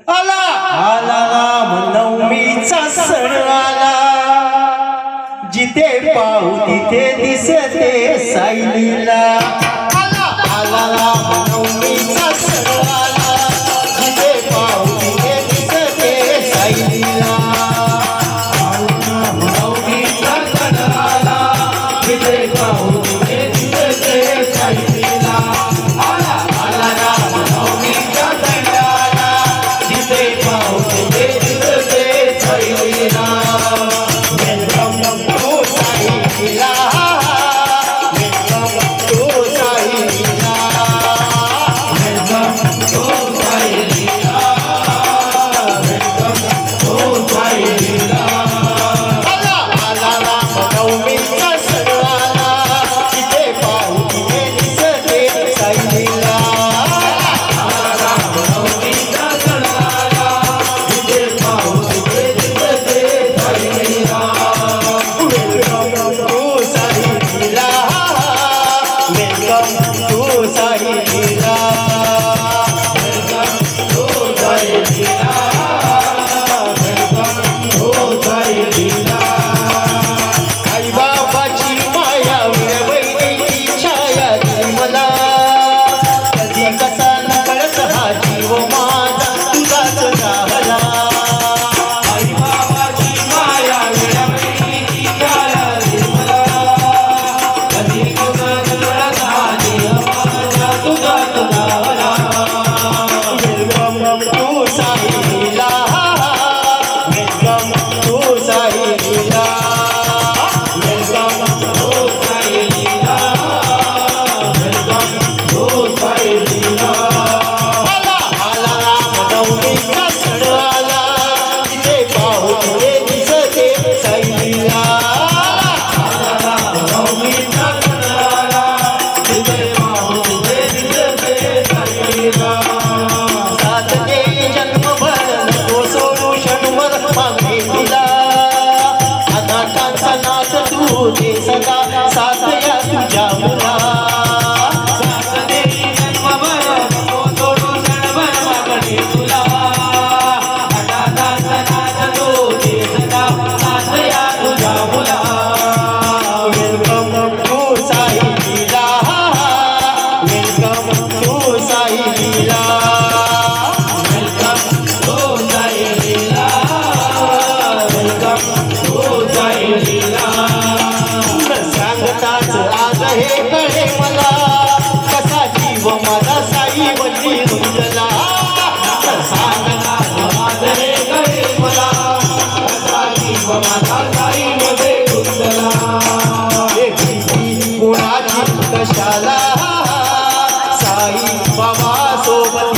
आला आला रामनवमीचा सण आला, जिथे पाहू तिथे दिसते साईलीला। आला रामनवमीचा सण आला, जिथे पाहू तिथे दिसते साईलीला। रामनवमीचा सण आला, जिथे पाहू तिथे दिसते साईलीला। आला आला रामनवमीचा सण आला, जिथे पाहू तिथे दिसते साईलीला। सदा साथ या तुझ्या मुला, साथ देई जन्मभर नको सोडू क्षणभर मागणी तुला। अनाथानाथ तो दे सदा साथ या तुझ्या मुला। Welcome to Saileela, welcome to Saileela, welcome to Saileela, welcome to Saileela. आज हे कळे मला, कसा जीव माझा साईवरती रुंजला। आज हे कळे मला, कसा जीव माझा साईमध्ये रुंजला। कुणाची कशाला साई बाबा सोबत